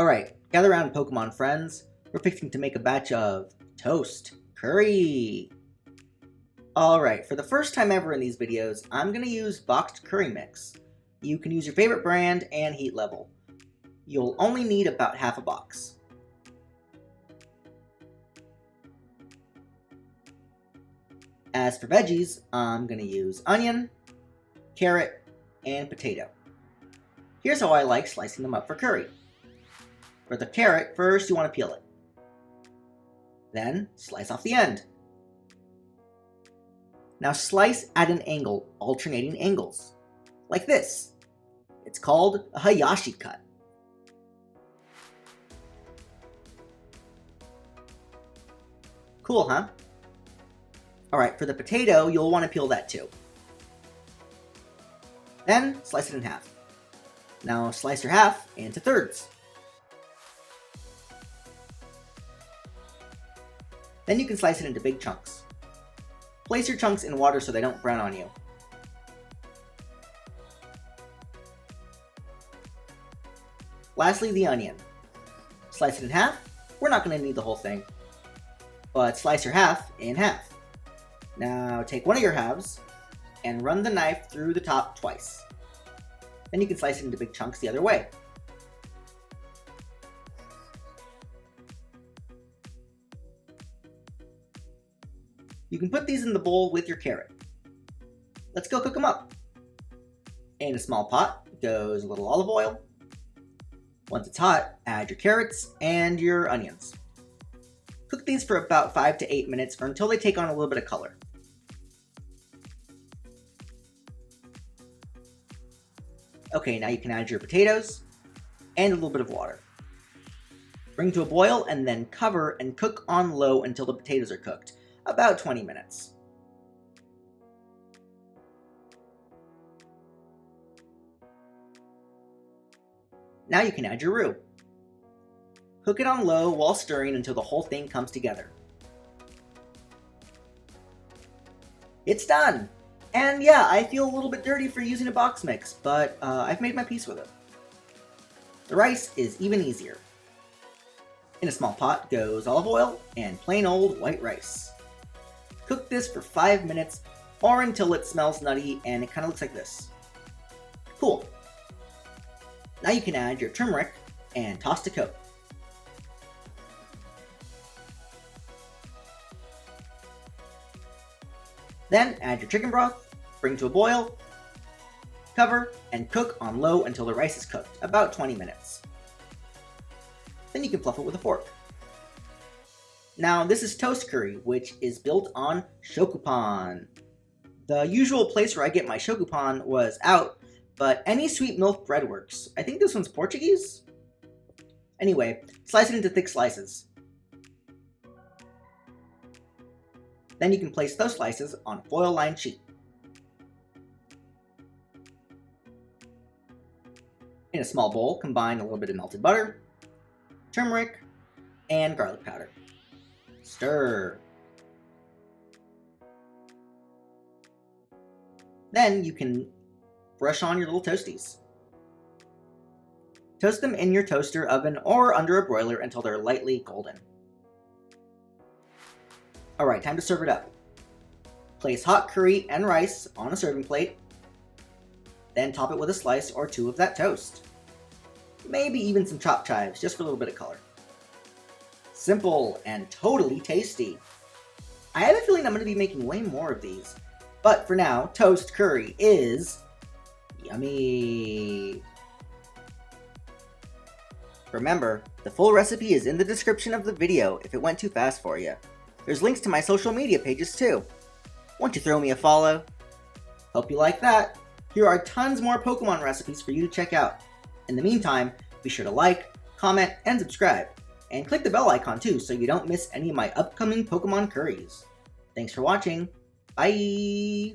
Alright, gather around Pokemon friends. We're fixing to make a batch of toast curry. Alright, for the first time ever in these videos, I'm going to use boxed curry mix. You can use your favorite brand and heat level. You'll only need about half a box. As for veggies, I'm going to use onion, carrot, and potato. Here's how I like slicing them up for curry. For the carrot, first you want to peel it. Then slice off the end. Now slice at an angle, alternating angles. Like this. It's called a hayashi cut. Cool, huh? Alright, for the potato, you'll want to peel that too. Then slice it in half. Now slice your half into thirds. Then you can slice it into big chunks. Place your chunks in water so they don't brown on you. Lastly, the onion. Slice it in half. We're not going to need the whole thing. But slice your half in half. Now take one of your halves and run the knife through the top twice. Then you can slice it into big chunks the other way. You can put these in the bowl with your carrot. Let's go cook them up. In a small pot goes a little olive oil. Once it's hot, add your carrots and your onions. Cook these for about 5 to 8 minutes or until they take on a little bit of color. Okay, now you can add your potatoes and a little bit of water. Bring to a boil and then cover and cook on low until the potatoes are cooked, about 20 minutes. Now you can add your roux. Cook it on low while stirring until the whole thing comes together. It's done! And yeah, I feel a little bit dirty for using a box mix, but I've made my peace with it. The rice is even easier. In a small pot goes olive oil and plain old white rice. Cook this for 5 minutes or until it smells nutty and it kind of looks like this. Cool. Now you can add your turmeric and toss to coat. Then add your chicken broth, bring to a boil, cover, and cook on low until the rice is cooked, about 20 minutes. Then you can fluff it with a fork. Now this is toast curry, which is built on shokupan. The usual place where I get my shokupan was out, but any sweet milk bread works. I think this one's Portuguese? Anyway, slice it into thick slices. Then you can place those slices on a foil-lined sheet. In a small bowl, combine a little bit of melted butter, turmeric, and garlic powder. Stir. Then you can brush on your little toasties. Toast them in your toaster oven or under a broiler until they're lightly golden. Alright, time to serve it up. Place hot curry and rice on a serving plate. Then top it with a slice or two of that toast. Maybe even some chopped chives, just for a little bit of color. Simple and totally tasty. I have a feeling I'm going to be making way more of these. But for now, toast curry is yummy. Remember, the full recipe is in the description of the video if it went too fast for you. There's links to my social media pages too. Won't you throw me a follow? Hope you like that. Here are tons more Pokemon recipes for you to check out. In the meantime, be sure to like, comment, and subscribe. And click the bell icon too so you don't miss any of my upcoming Pokemon curries. Thanks for watching. Bye!